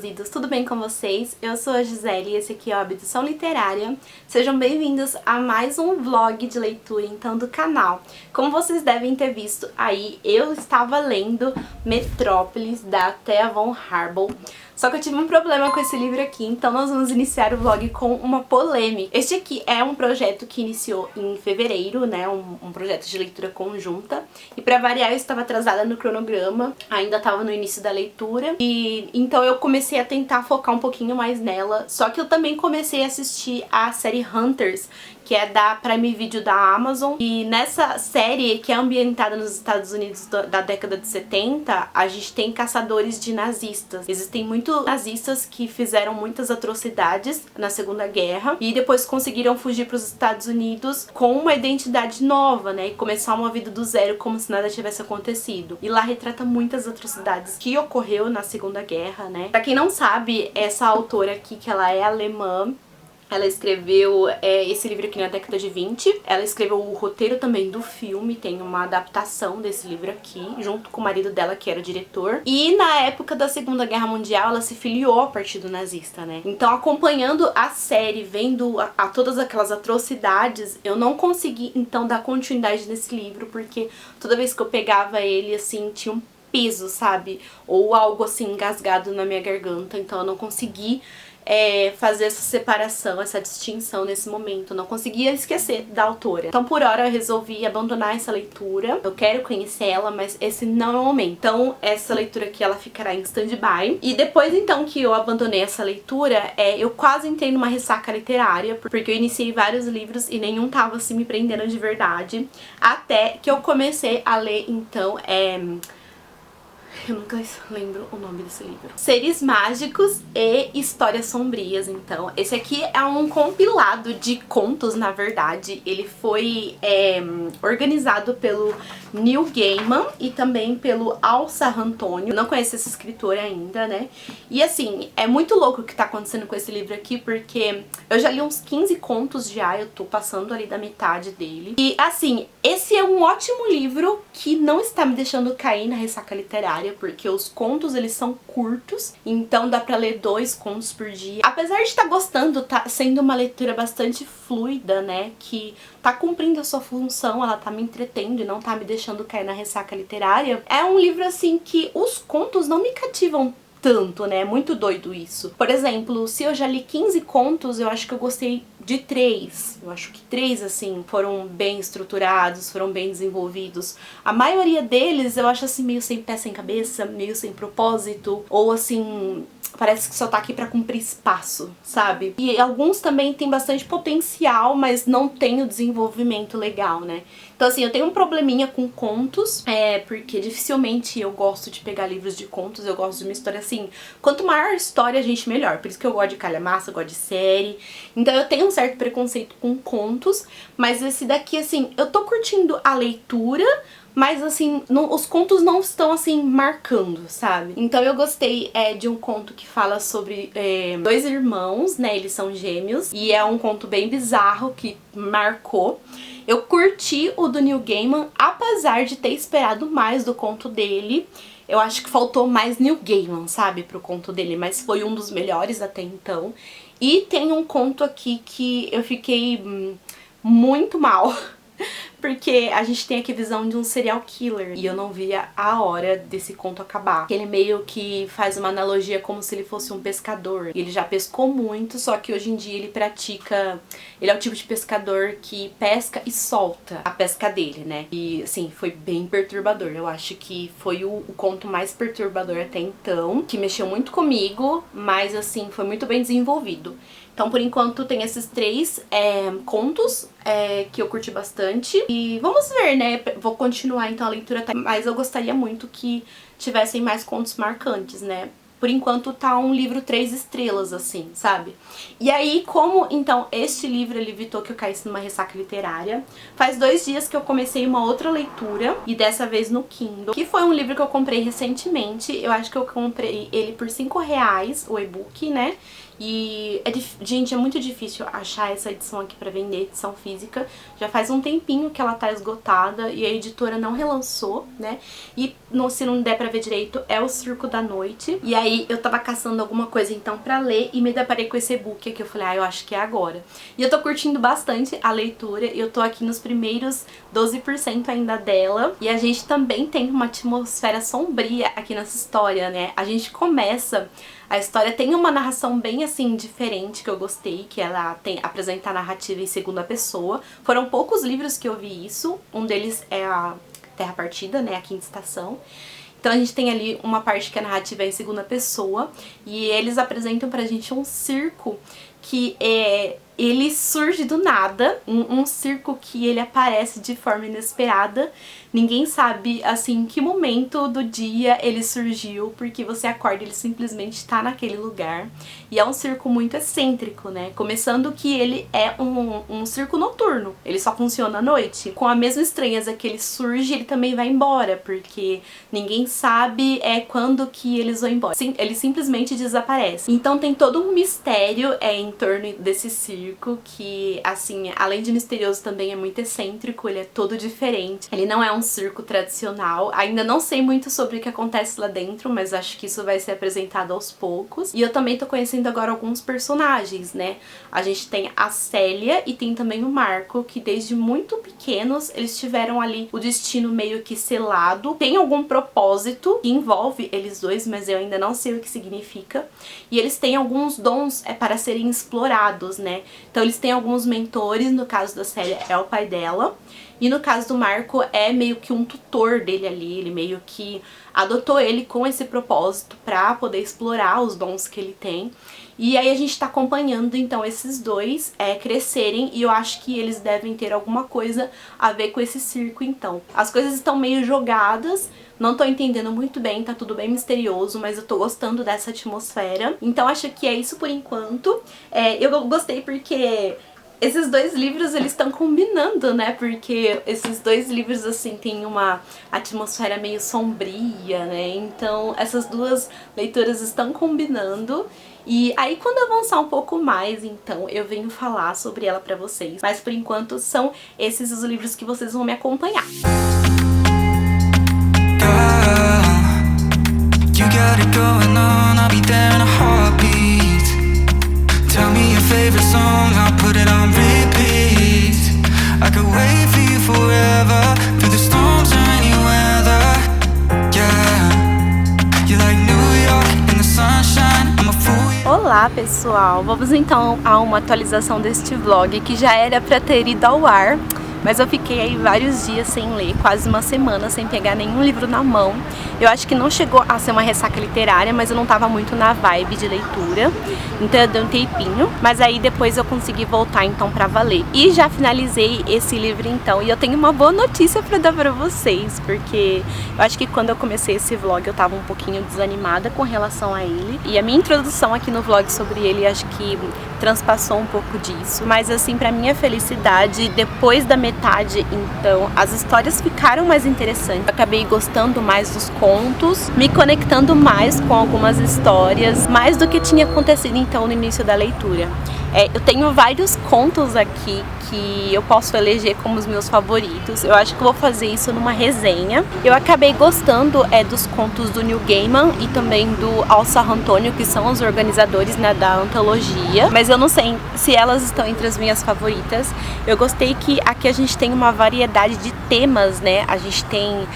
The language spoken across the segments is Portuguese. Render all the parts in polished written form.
abduzidos, tudo bem com vocês? Eu sou a Gisele e esse aqui é o Abdução Literária. Sejam bem-vindos a mais um vlog de leitura então do canal. Como vocês devem ter visto aí, eu estava lendo Metrópolis da Thea von Harbou. Só que eu tive um problema com esse livro aqui, então nós vamos iniciar o vlog com uma polêmica. Este aqui é um projeto que iniciou em fevereiro, né, um projeto de leitura conjunta. E pra variar eu estava atrasada no cronograma, ainda estava no início da leitura. E então eu comecei a tentar focar um pouquinho mais nela. Só que eu também comecei a assistir a série Hunters, que é da Prime Video da Amazon. E nessa série, que é ambientada nos Estados Unidos da década de 70, a gente tem caçadores de nazistas. Existem muitos nazistas que fizeram muitas atrocidades na Segunda Guerra e depois conseguiram fugir para os Estados Unidos com uma identidade nova, né? E começar uma vida do zero como se nada tivesse acontecido. E lá retrata muitas atrocidades que ocorreu na Segunda Guerra, né? Pra quem não sabe, essa autora aqui, que ela é alemã, ela escreveu esse livro aqui na década de 20. Ela escreveu o roteiro também do filme, tem uma adaptação desse livro aqui, junto com o marido dela, que era o diretor. E na época da Segunda Guerra Mundial, ela se filiou ao Partido Nazista, né? Então, acompanhando a série, vendo a todas aquelas atrocidades, eu não consegui, então, dar continuidade nesse livro, porque toda vez que eu pegava ele, assim, tinha um peso, sabe? Ou algo, assim, engasgado na minha garganta. Então, eu não consegui fazer essa separação, essa distinção nesse momento. Eu não conseguia esquecer da autora. Então, por hora, eu resolvi abandonar essa leitura. Eu quero conhecer ela, mas esse não é o momento. Então, essa leitura aqui, ela ficará em stand-by. E depois, então, que eu abandonei essa leitura, eu quase entrei numa ressaca literária, porque eu iniciei vários livros e nenhum tava, assim, me prendendo de verdade. Até que eu comecei a ler, então, eu nunca lembro o nome desse livro. Seres Mágicos e Histórias Sombrias, então. Esse aqui é um compilado de contos, na verdade. Ele foi organizado pelo Neil Gaiman e também pelo Al Sarrantônio. Eu não conheço esse escritor ainda, né? E assim, é muito louco o que tá acontecendo com esse livro aqui, porque eu já li uns 15 contos já, eu tô passando ali da metade dele. E assim, esse é um ótimo livro que não está me deixando cair na ressaca literária, porque os contos, eles são curtos, então dá pra ler 2 contos por dia. Apesar de estar gostando, tá sendo uma leitura bastante fluida, né, que tá cumprindo a sua função, ela tá me entretendo e não tá me deixando cair na ressaca literária. É um livro, assim, que os contos não me cativam tanto, né? É muito doido isso. Por exemplo, se eu já li 15 contos, eu acho que eu gostei de 3. Eu acho que 3, assim, foram bem estruturados, foram bem desenvolvidos. A maioria deles eu acho, assim, meio sem pé, sem cabeça, meio sem propósito, ou assim, parece que só tá aqui pra cumprir espaço, sabe? E alguns também tem bastante potencial, mas não tem o desenvolvimento legal, né? Então, assim, eu tenho um probleminha com contos, porque dificilmente eu gosto de pegar livros de contos, eu gosto de uma história assim, quanto maior a história, gente, melhor. Por isso que eu gosto de calhamaça, eu gosto de série. Então eu tenho um certo preconceito com contos, mas esse daqui, assim, eu tô curtindo a leitura, mas assim, os contos não estão assim marcando, sabe? Então eu gostei de um conto que fala sobre 2 irmãos, né? Eles são gêmeos, e é um conto bem bizarro que marcou. Eu curti o do Neil Gaiman, apesar de ter esperado mais do conto dele. Eu acho que faltou mais Neil Gaiman, sabe, pro conto dele, mas foi um dos melhores até então. E tem um conto aqui que eu fiquei muito mal, porque a gente tem aqui a visão de um serial killer e eu não via a hora desse conto acabar. Ele meio que faz uma analogia como se ele fosse um pescador. Ele já pescou muito, só que hoje em dia ele pratica... Ele é o tipo de pescador que pesca e solta a pesca dele, né? E assim, foi bem perturbador. Eu acho que foi o conto mais perturbador até então, que mexeu muito comigo, mas assim, foi muito bem desenvolvido. Então, por enquanto, tem esses 3 contos que eu curti bastante. E vamos ver, né? Vou continuar, então, a leitura, mas eu gostaria muito que tivessem mais contos marcantes, né? Por enquanto, tá um livro 3 estrelas, assim, sabe? E aí, como, então, este livro, ele evitou que eu caísse numa ressaca literária, faz 2 dias que eu comecei uma outra leitura, e dessa vez no Kindle, que foi um livro que eu comprei recentemente. Eu acho que eu comprei ele por R$5, o e-book, né? E, gente, é muito difícil achar essa edição aqui pra vender, edição física. Já faz um tempinho que ela tá esgotada e a editora não relançou, né? E se não der pra ver direito, é O Circo da Noite. E aí eu tava caçando alguma coisa então pra ler e me deparei com esse e-book aqui. Eu falei, eu acho que é agora. E eu tô curtindo bastante a leitura. Eu tô aqui nos primeiros 12% ainda dela. E a gente também tem uma atmosfera sombria aqui nessa história, né? A gente começa... A história tem uma narração bem assim diferente que eu gostei, que ela apresenta a narrativa em segunda pessoa. Foram poucos livros que eu vi isso, um deles é a Terra Partida, né, a Quinta Estação. Então a gente tem ali uma parte que a narrativa é em segunda pessoa e eles apresentam pra gente um circo que ele surge do nada, um circo que ele aparece de forma inesperada. Ninguém sabe, assim, em que momento do dia ele surgiu, porque você acorda e ele simplesmente tá naquele lugar. E é um circo muito excêntrico, né? Começando que ele é um circo noturno, ele só funciona à noite. Com a mesma estranheza que ele surge, ele também vai embora, porque ninguém sabe quando que eles vão embora. Sim, ele simplesmente desaparece. Então tem todo um mistério em torno desse circo, que, assim, além de misterioso, também é muito excêntrico, ele é todo diferente. Ele não é um circo tradicional. Ainda não sei muito sobre o que acontece lá dentro, mas acho que isso vai ser apresentado aos poucos. E eu também tô conhecendo agora alguns personagens, né? A gente tem a Célia e tem também o Marco, que desde muito pequenos eles tiveram ali o destino meio que selado. Tem algum propósito que envolve eles dois, mas eu ainda não sei o que significa. E eles têm alguns dons para serem explorados, né? Então eles têm alguns mentores, no caso da Célia é o pai dela. E no caso do Marco é meio que um tutor dele ali, ele meio que adotou ele com esse propósito pra poder explorar os dons que ele tem. E aí a gente tá acompanhando então esses dois crescerem e eu acho que eles devem ter alguma coisa a ver com esse circo então. As coisas estão meio jogadas, não tô entendendo muito bem, tá tudo bem misterioso, mas eu tô gostando dessa atmosfera. Então acho que é isso por enquanto. Eu gostei porque... esses dois livros, eles estão combinando, né? Porque esses dois livros, assim, tem uma atmosfera meio sombria, né? Então, essas duas leituras estão combinando. E aí, quando avançar um pouco mais, então, eu venho falar sobre ela pra vocês. Mas, por enquanto, são esses os livros que vocês vão me acompanhar. You got it going on, I'll be there in a heartbeat. Tell me your favorite song, I'll put it on repeat. I could wait for you forever, through the storms or any weather. Yeah, you're like New York in the sunshine, I'm a fool. Olá pessoal, vamos então a uma atualização deste vlog que já era pra ter ido ao ar. Mas eu fiquei aí vários dias sem ler, quase uma semana sem pegar nenhum livro na mão. Eu acho que não chegou a ser uma ressaca literária, mas eu não tava muito na vibe de leitura, então eu dei um tempinho. Mas aí depois eu consegui voltar então pra valer. E já finalizei esse livro então, e eu tenho uma boa notícia pra dar pra vocês, porque eu acho que quando eu comecei esse vlog eu tava um pouquinho desanimada com relação a ele. E a minha introdução aqui no vlog sobre ele acho que transpassou um pouco disso. Mas assim, pra minha felicidade, depois da metade, então, as histórias ficaram mais interessantes. Eu acabei gostando mais dos contos, me conectando mais com algumas histórias, mais do que tinha acontecido então no início da leitura. Eu tenho vários contos aqui que eu posso eleger como os meus favoritos. Eu acho que eu vou fazer isso numa resenha. Eu acabei gostando dos contos do Neil Gaiman e também do Al Sarrantônio, que são os organizadores, né, da antologia. Mas eu não sei se elas estão entre as minhas favoritas. Eu gostei que aqui a gente tem uma variedade de temas, né? A gente tem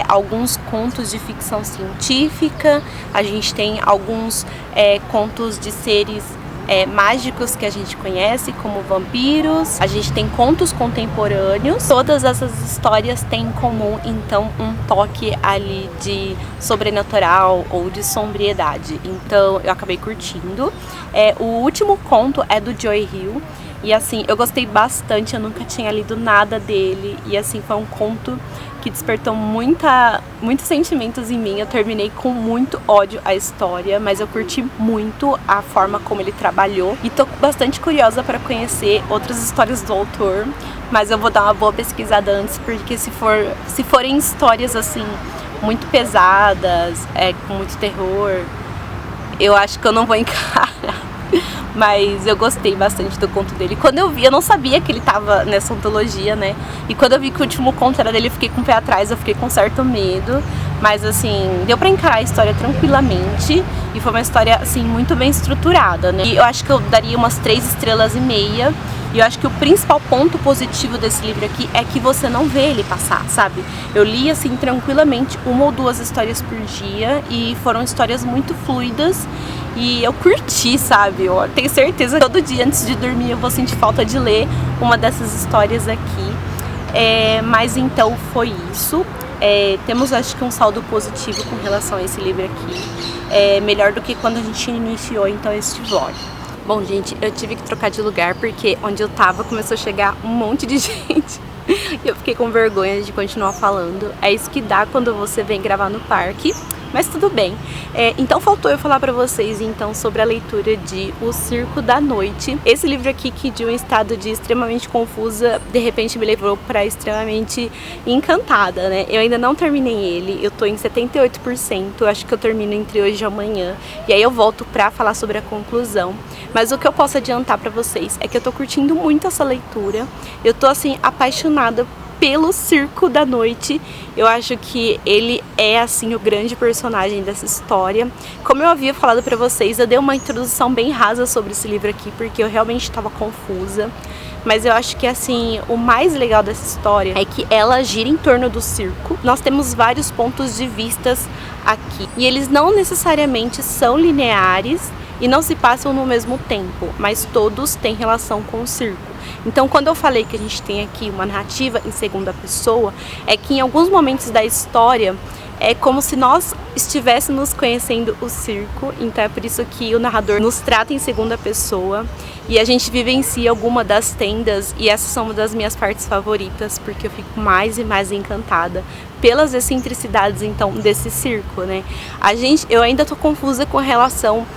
alguns contos de ficção científica, a gente tem alguns contos de seres mágicos que a gente conhece, como vampiros. A gente tem contos contemporâneos. Todas essas histórias têm em comum, então, um toque ali de sobrenatural ou de sombriedade. Então, eu acabei curtindo. O último conto é do Joy Hill. E assim, eu gostei bastante, eu nunca tinha lido nada dele. E assim, foi um conto que despertou muitos sentimentos em mim. Eu terminei com muito ódio a história, mas eu curti muito a forma como ele trabalhou. E tô bastante curiosa para conhecer outras histórias do autor. Mas eu vou dar uma boa pesquisada antes, porque se forem histórias assim, muito pesadas, com muito terror, eu acho que eu não vou encarar. Mas eu gostei bastante do conto dele. Quando eu vi, eu não sabia que ele tava nessa antologia, né? E quando eu vi que o último conto era dele, eu fiquei com o pé atrás, eu fiquei com certo medo. Mas assim, deu pra encarar a história tranquilamente. E foi uma história, assim, muito bem estruturada, né? E eu acho que eu daria umas 3,5 estrelas. E eu acho que o principal ponto positivo desse livro aqui é que você não vê ele passar, sabe? Eu li, assim, tranquilamente 1 ou 2 histórias por dia e foram histórias muito fluidas e eu curti, sabe? Eu tenho certeza que todo dia antes de dormir eu vou sentir falta de ler uma dessas histórias aqui. Mas então foi isso. Temos, acho que, um saldo positivo com relação a esse livro aqui. Melhor do que quando a gente iniciou, então, este vlog. Bom, gente, eu tive que trocar de lugar porque onde eu tava começou a chegar um monte de gente e eu fiquei com vergonha de continuar falando. É isso que dá quando você vem gravar no parque, mas tudo bem. Então faltou eu falar pra vocês então sobre a leitura de O Circo da Noite. Esse livro aqui, que de um estado de extremamente confusa, de repente me levou pra extremamente encantada, né? Eu ainda não terminei ele, eu tô em 78%, eu acho que eu termino entre hoje e amanhã. E aí eu volto pra falar sobre a conclusão. Mas o que eu posso adiantar pra vocês é que eu tô curtindo muito essa leitura. Eu tô, assim, apaixonada pelo Circo da Noite. Eu acho que ele é, assim, o grande personagem dessa história. Como eu havia falado pra vocês, eu dei uma introdução bem rasa sobre esse livro aqui, porque eu realmente estava confusa. Mas eu acho que, assim, o mais legal dessa história é que ela gira em torno do circo. Nós temos vários pontos de vistas aqui. E eles não necessariamente são lineares e não se passam no mesmo tempo, mas todos têm relação com o circo. Então, quando eu falei que a gente tem aqui uma narrativa em segunda pessoa, é que em alguns momentos da história é como se nós estivéssemos conhecendo o circo. Então é por isso que o narrador nos trata em segunda pessoa e a gente vivencia alguma das tendas, e essas são uma das minhas partes favoritas, porque eu fico mais e mais encantada pelas excentricidades, então, desse circo, né? Eu ainda tô confusa com relação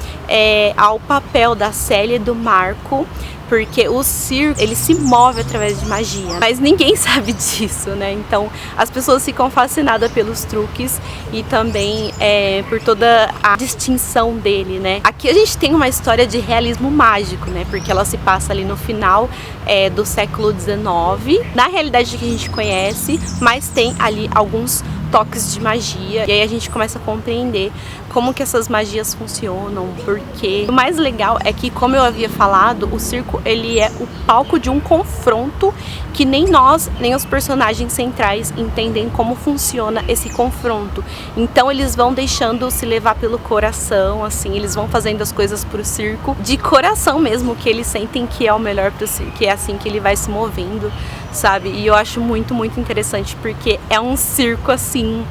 ao papel da Célia e do Marco, porque o circo, ele se move através de magia, mas ninguém sabe disso, né? Então as pessoas ficam fascinadas pelos truques e também por toda a distinção dele, né? Aqui a gente tem uma história de realismo mágico, né? Porque ela se passa ali no final do século XIX, na realidade que a gente conhece, mas tem ali alguns toques de magia, e aí a gente começa a compreender como que essas magias funcionam, porque o mais legal é que, como eu havia falado, o circo, ele é o palco de um confronto que nem nós, nem os personagens centrais entendem como funciona esse confronto. Então eles vão deixando se levar pelo coração, assim, eles vão fazendo as coisas pro circo de coração mesmo, que eles sentem que é o melhor pro circo, que é assim que ele vai se movendo, sabe? E eu acho muito, muito interessante, porque é um circo, assim,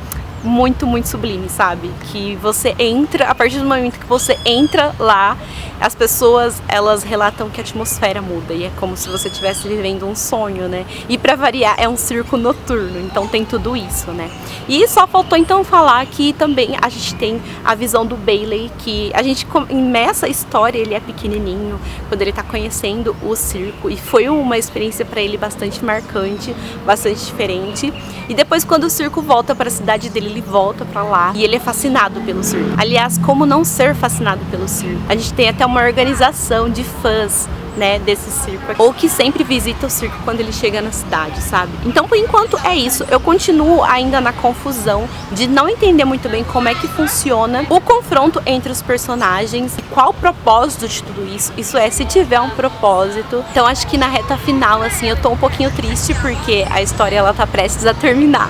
muito, muito sublime, sabe? Que você entra, a partir do momento que você entra lá, as pessoas, elas relatam que a atmosfera muda, e é como se você estivesse vivendo um sonho, né? E pra variar, é um circo noturno, então tem tudo isso, né? E só faltou então falar que também a gente tem a visão do Bailey, que a gente começa a história, ele é pequenininho, quando ele tá conhecendo o circo, e foi uma experiência pra ele bastante marcante, bastante diferente. E depois, quando o circo volta pra cidade dele, ele volta pra lá e ele é fascinado pelo circo. Aliás, como não ser fascinado pelo circo? A gente tem até uma organização de fãs, né, desse circo, ou que sempre visita o circo quando ele chega na cidade, sabe? Então, por enquanto, é isso. Eu continuo ainda na confusão de não entender muito bem como é que funciona o confronto entre os personagens e qual o propósito de tudo isso. Isso é, se tiver um propósito. Então, acho que na reta final, assim, eu tô um pouquinho triste porque a história, ela tá prestes a terminar.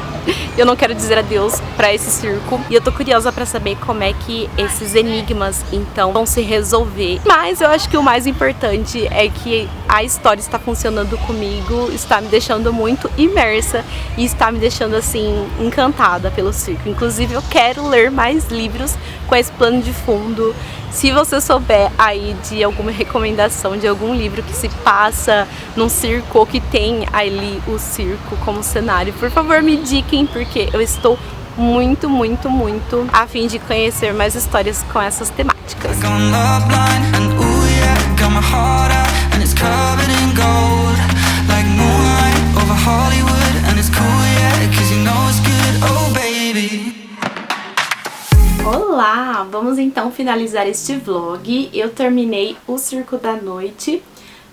Eu não quero dizer adeus pra esse circo, e eu tô curiosa pra saber como é que esses enigmas, então, vão se resolver. Mas eu acho que o mais importante é que a história está funcionando comigo, está me deixando muito imersa e está me deixando, assim, encantada pelo circo. Inclusive, eu quero ler mais livros com esse plano de fundo. Se você souber aí de alguma recomendação de algum livro que se passa num circo ou que tem ali o circo como cenário, por favor me indiquem, porque eu estou muito, muito, muito a fim de conhecer mais histórias com essas temáticas. Olá! Vamos então finalizar este vlog. Eu terminei O Circo da Noite,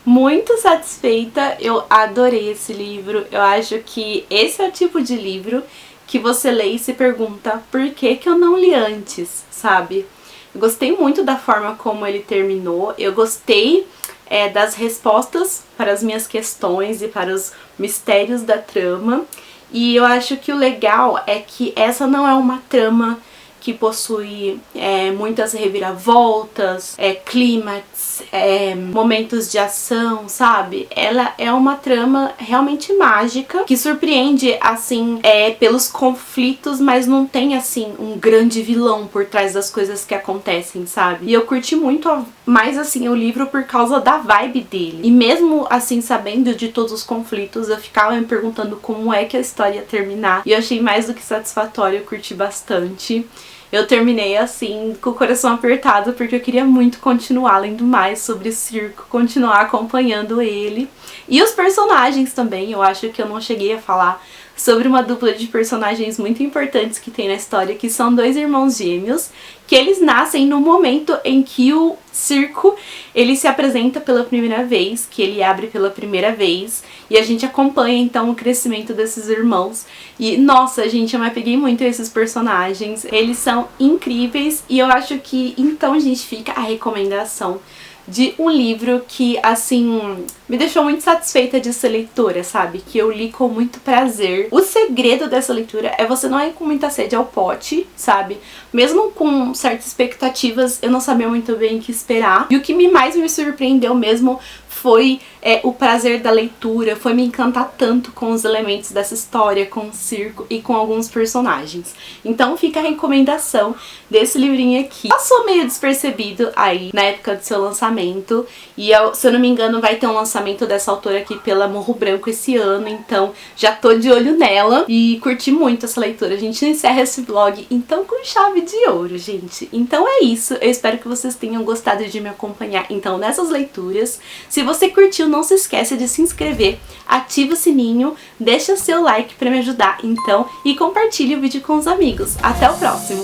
muito satisfeita, eu adorei esse livro. Eu acho que esse é o tipo de livro que você lê e se pergunta por que eu não li antes, sabe? Eu gostei muito da forma como ele terminou, eu gostei das respostas para as minhas questões e para os mistérios da trama. E eu acho que o legal é que essa não é uma trama que possui muitas reviravoltas, clímax, momentos de ação, sabe? Ela é uma trama realmente mágica, que surpreende, assim, pelos conflitos, mas não tem, assim, um grande vilão por trás das coisas que acontecem, sabe? E eu curti muito mais, assim, o livro por causa da vibe dele. E mesmo, assim, sabendo de todos os conflitos, eu ficava me perguntando como é que a história ia terminar. E eu achei mais do que satisfatório, eu curti bastante. Eu terminei assim, com o coração apertado, porque eu queria muito continuar lendo mais sobre o circo, continuar acompanhando ele. E os personagens também, eu acho que eu não cheguei a falar sobre uma dupla de personagens muito importantes que tem na história, que são dois irmãos gêmeos, que eles nascem no momento em que o circo ele se apresenta pela primeira vez, que ele abre pela primeira vez, e a gente acompanha então o crescimento desses irmãos. E nossa, gente, eu me apeguei muito a esses personagens, eles são incríveis, e eu acho que então, gente, fica a recomendação de um livro que, assim, me deixou muito satisfeita de ser leitora, sabe? Que eu li com muito prazer. O segredo dessa leitura é você não ir com muita sede ao pote, sabe? Mesmo com certas expectativas, eu não sabia muito bem o que esperar. E o que mais me surpreendeu mesmo foi o prazer da leitura, foi me encantar tanto com os elementos dessa história, com o circo e com alguns personagens. Então fica a recomendação desse livrinho aqui. Passou meio despercebido aí na época do seu lançamento, e se eu não me engano vai ter um lançamento dessa autora aqui pela Morro Branco esse ano, então já tô de olho nela e curti muito essa leitura. A gente encerra esse vlog então com chave de ouro, gente. Então é isso, eu espero que vocês tenham gostado de me acompanhar então nessas leituras. Se você curtiu, não se esqueça de se inscrever, ativa o sininho, deixa seu like pra me ajudar então e compartilhe o vídeo com os amigos. Até o próximo!